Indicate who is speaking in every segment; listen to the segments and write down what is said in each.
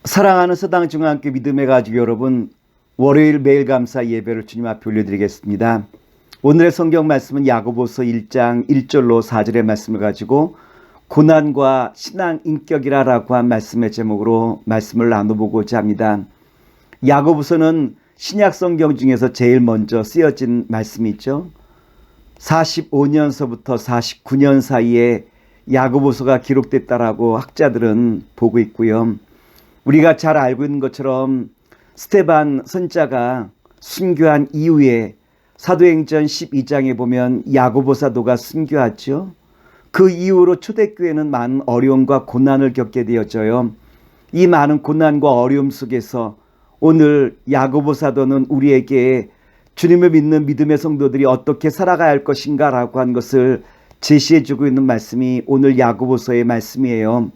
Speaker 1: 사랑하는 서당중앙교 믿음의 가족 여러분, 월요일 매일 감사 예배를 주님 앞에 올려드리겠습니다. 오늘의 성경 말씀은 야고보서 1장 1절로 4절의 말씀을 가지고 고난과 신앙 인격이라고 한 말씀의 제목으로 말씀을 나눠보고자 합니다. 야고보서는 신약 성경 중에서 제일 먼저 쓰여진 말씀이죠. 45년서부터 49년 사이에 야고보서가 기록됐다라고 학자들은 보고 있고요. 우리가 잘 알고 있는 것처럼 스데반 선자가 순교한 이후에 사도행전 12장에 보면 야고보 사도가 순교하죠. 그 이후로 초대교회는 많은 어려움과 고난을 겪게 되어져요. 이 많은 고난과 어려움 속에서 오늘 야고보 사도는 우리에게 주님을 믿는 믿음의 성도들이 어떻게 살아가야 할 것인가 라고 한 것을 제시해주고 있는 말씀이 오늘 야고보서의 말씀이에요.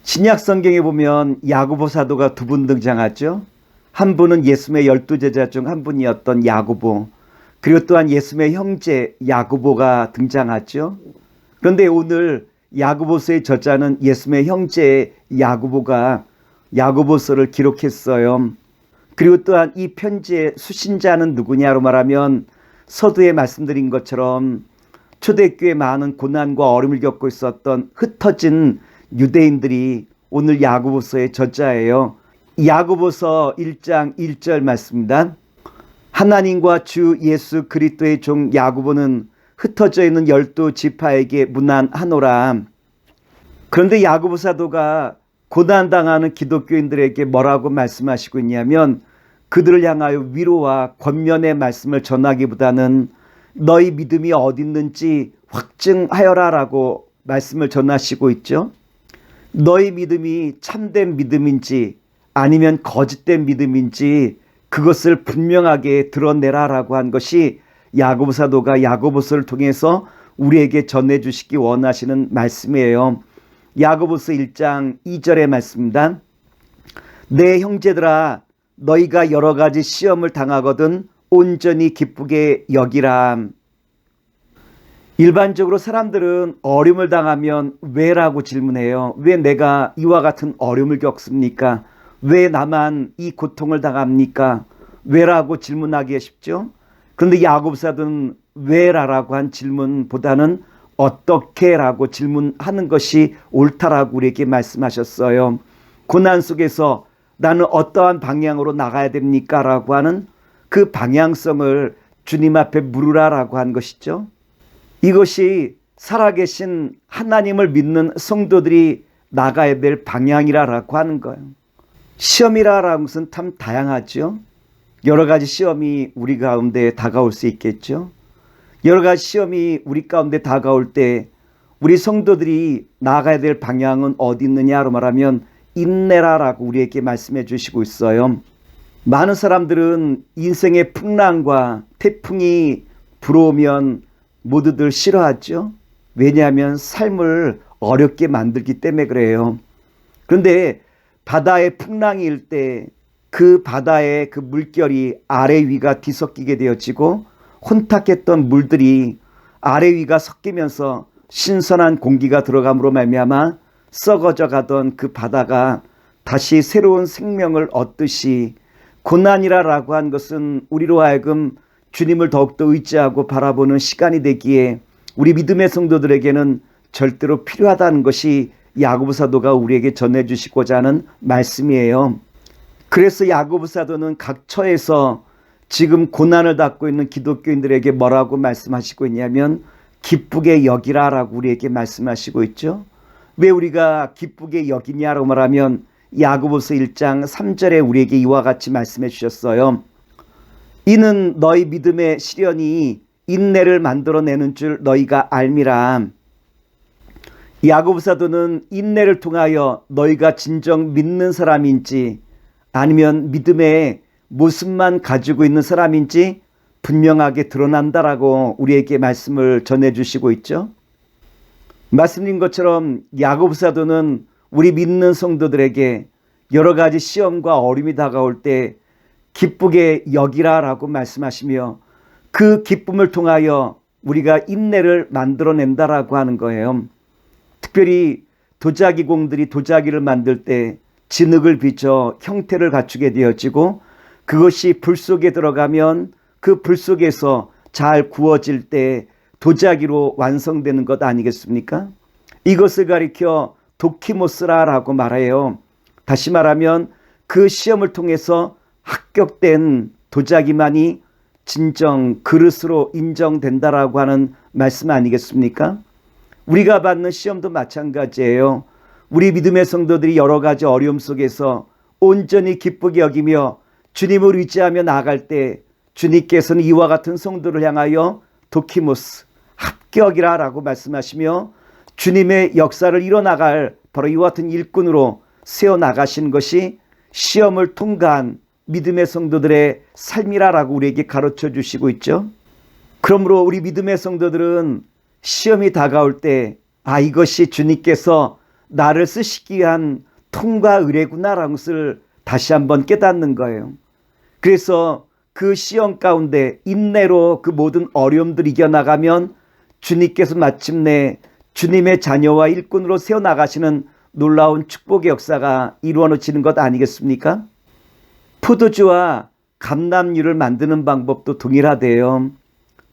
Speaker 1: 신약 성경에 보면 야고보 사도가 두 분 등장하죠. 한 분은 예수님의 12제자 중 한 분이었던 야고보, 그리고 또한 예수님의 형제 야고보가 등장하죠. 그런데 오늘 야고보서의 저자는 예수님의 형제 야고보가 야고보서를 기록했어요. 그리고 또한 이 편지의 수신자는 누구냐로 말하면 서두에 말씀드린 것처럼 초대교회 많은 고난과 어려움을 겪고 있었던 흩어진 유대인들이 오늘 야고보서의 저자예요. 야고보서 1장 1절 말씀입니다. 하나님과 주 예수 그리스도의 종 야고보는 흩어져 있는 12지파에게 문안하노라. 그런데 야고보 사도가 고난당하는 기독교인들에게 뭐라고 말씀하시고 있냐면 그들을 향하여 위로와 권면의 말씀을 전하기보다는 너희 믿음이 어디 있는지 확증하여라 라고 말씀을 전하시고 있죠. 너희 믿음이 참된 믿음인지 아니면 거짓된 믿음인지 그것을 분명하게 드러내라 라고 한 것이 야고보 사도가 야고보서를 통해서 우리에게 전해주시기 원하시는 말씀이에요. 야고보서 1장 2절의 말씀입니다. 내 형제들아 너희가 여러 가지 시험을 당하거든 온전히 기쁘게 여기라. 일반적으로 사람들은 어려움을 당하면 왜라고 질문해요. 왜 내가 이와 같은 어려움을 겪습니까? 왜 나만 이 고통을 당합니까? 왜라고 질문하기가 쉽죠. 그런데 야고보 사도는 왜라고 한 질문보다는 어떻게라고 질문하는 것이 옳다라고 우리에게 말씀하셨어요. 고난 속에서 나는 어떠한 방향으로 나가야 됩니까? 라고 하는 그 방향성을 주님 앞에 물으라라고 한 것이죠. 이것이 살아계신 하나님을 믿는 성도들이 나가야 될 방향이라고 하는 거예요. 시험이라는 것은 참 다양하죠. 여러 가지 시험이 우리 가운데 다가올 수 있겠죠. 여러 가지 시험이 우리 가운데 다가올 때 우리 성도들이 나가야 될 방향은 어디 있느냐로 말하면 인내라라고 우리에게 말씀해 주시고 있어요. 많은 사람들은 인생의 풍랑과 태풍이 불어오면 모두들 싫어하죠. 왜냐하면 삶을 어렵게 만들기 때문에 그래요. 그런데 바다의 풍랑이 일 때 그 바다의 그 물결이 아래 위가 뒤섞이게 되어지고 혼탁했던 물들이 아래 위가 섞이면서 신선한 공기가 들어감으로 말미암아 썩어져 가던 그 바다가 다시 새로운 생명을 얻듯이 고난이라고 한 것은 우리로 하여금 주님을 더욱더 의지하고 바라보는 시간이 되기에 우리 믿음의 성도들에게는 절대로 필요하다는 것이 야고보 사도가 우리에게 전해주시고자 하는 말씀이에요. 그래서 야고보 사도는 각 처에서 지금 고난을 받고 있는 기독교인들에게 뭐라고 말씀하시고 있냐면 기쁘게 여기라라고 우리에게 말씀하시고 있죠. 왜 우리가 기쁘게 여기냐라고 말하면 야고보서 1장 3절에 우리에게 이와 같이 말씀해 주셨어요. 이는 너희 믿음의 시련이 인내를 만들어내는 줄 너희가 알미라. 야고보 사도는 인내를 통하여 너희가 진정 믿는 사람인지 아니면 믿음의 모습만 가지고 있는 사람인지 분명하게 드러난다라고 우리에게 말씀을 전해주시고 있죠. 말씀드린 것처럼 야고보 사도는 우리 믿는 성도들에게 여러 가지 시험과 어려움이 다가올 때 기쁘게 여기라라고 말씀하시며 그 기쁨을 통하여 우리가 인내를 만들어낸다라고 하는 거예요. 특별히 도자기공들이 도자기를 만들 때 진흙을 빚어 형태를 갖추게 되어지고 그것이 불 속에 들어가면 그 불 속에서 잘 구워질 때 도자기로 완성되는 것 아니겠습니까? 이것을 가리켜 도키모스라라고 말해요. 다시 말하면 그 시험을 통해서 합격된 도자기만이 진정 그릇으로 인정된다라고 하는 말씀 아니겠습니까? 우리가 받는 시험도 마찬가지예요. 우리 믿음의 성도들이 여러 가지 어려움 속에서 온전히 기쁘게 여기며 주님을 의지하며 나아갈 때 주님께서는 이와 같은 성도를 향하여 도키모스, 합격이라고 말씀하시며 주님의 역사를 이뤄나갈 바로 이와 같은 일꾼으로 세워나가신 것이 시험을 통과한 믿음의 성도들의 삶이라고 우리에게 가르쳐 주시고 있죠. 그러므로 우리 믿음의 성도들은 시험이 다가올 때 이것이 주님께서 나를 쓰시기 위한 통과 의례구나라는 것을 다시 한번 깨닫는 거예요. 그래서 그 시험 가운데 인내로 그 모든 어려움들 이겨나가면 주님께서 마침내 주님의 자녀와 일꾼으로 세워나가시는 놀라운 축복의 역사가 이루어지는 것 아니겠습니까? 포도주와 감람유를 만드는 방법도 동일하대요.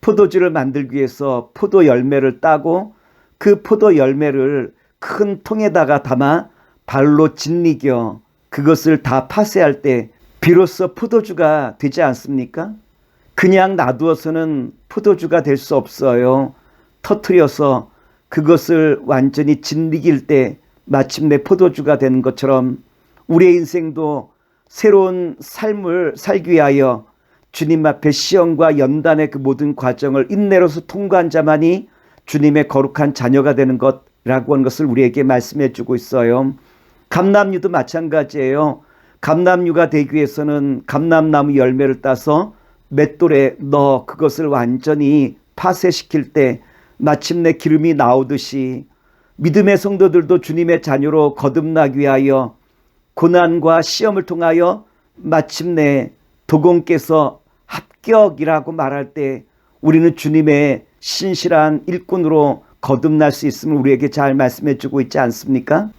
Speaker 1: 포도주를 만들기 위해서 포도 열매를 따고 그 포도 열매를 큰 통에다가 담아 발로 짓이겨 그것을 다 파쇄할 때 비로소 포도주가 되지 않습니까? 그냥 놔두어서는 포도주가 될 수 없어요. 터뜨려서 그것을 완전히 짓이길 때 마침내 포도주가 되는 것처럼 우리의 인생도 새로운 삶을 살기 위하여 주님 앞에 시험과 연단의 그 모든 과정을 인내로서 통과한 자만이 주님의 거룩한 자녀가 되는 것이라고 하는 것을 우리에게 말씀해 주고 있어요. 감람유도 마찬가지예요. 감람유가 되기 위해서는 감람나무 열매를 따서 맷돌에 넣어 그것을 완전히 파쇄시킬 때 마침내 기름이 나오듯이 믿음의 성도들도 주님의 자녀로 거듭나기 위하여 고난과 시험을 통하여 마침내 도공께서 합격이라고 말할 때 우리는 주님의 신실한 일꾼으로 거듭날 수 있음을 우리에게 잘 말씀해 주고 있지 않습니까?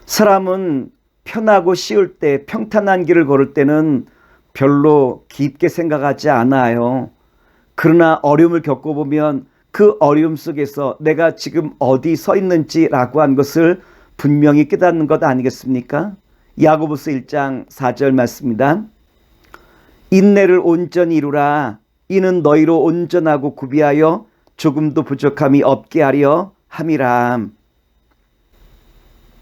Speaker 1: 사람은 편하고 쉬울 때, 평탄한 길을 걸을 때는 별로 깊게 생각하지 않아요. 그러나 어려움을 겪어보면 그 어려움 속에서 내가 지금 어디 서 있는지라고 한 것을 분명히 깨닫는 것 아니겠습니까? 야고보서 1장 4절 말씀입니다. 인내를 온전히 이루라. 이는 너희로 온전하고 구비하여 조금도 부족함이 없게 하려 함이라.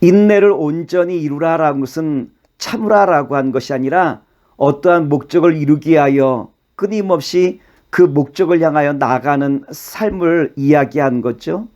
Speaker 1: 인내를 온전히 이루라라는 것은 참으라라고 한 것이 아니라 어떠한 목적을 이루기 위하여 끊임없이 그 목적을 향하여 나아가는 삶을 이야기하는 거죠.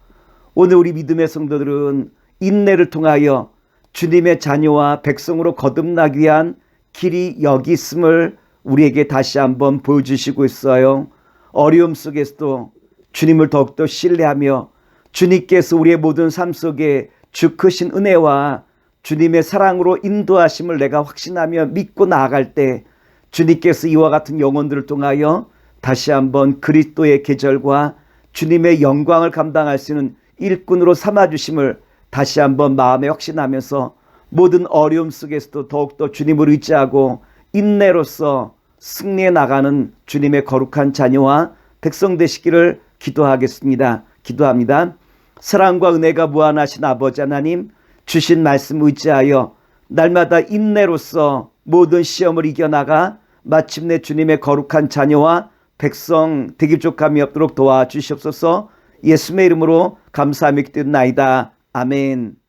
Speaker 1: 오늘 우리 믿음의 성도들은 인내를 통하여 주님의 자녀와 백성으로 거듭나기 위한 길이 여기 있음을 우리에게 다시 한번 보여주시고 있어요. 어려움 속에서도 주님을 더욱더 신뢰하며 주님께서 우리의 모든 삶 속에 주 크신 은혜와 주님의 사랑으로 인도하심을 내가 확신하며 믿고 나아갈 때 주님께서 이와 같은 영혼들을 통하여 다시 한번 그리스도의 계절과 주님의 영광을 감당할 수 있는 일꾼으로 삼아주심을 다시 한번 마음에 확신하면서 모든 어려움 속에서도 더욱더 주님을 의지하고 인내로서 승리해 나가는 주님의 거룩한 자녀와 백성 되시기를 기도하겠습니다. 기도합니다. 사랑과 은혜가 무한하신 아버지 하나님, 주신 말씀 의지하여 날마다 인내로서 모든 시험을 이겨나가 마침내 주님의 거룩한 자녀와 백성 되기 족함이 없도록 도와주시옵소서. 예수의 이름으로 감사하며 기도드나이다. 아멘.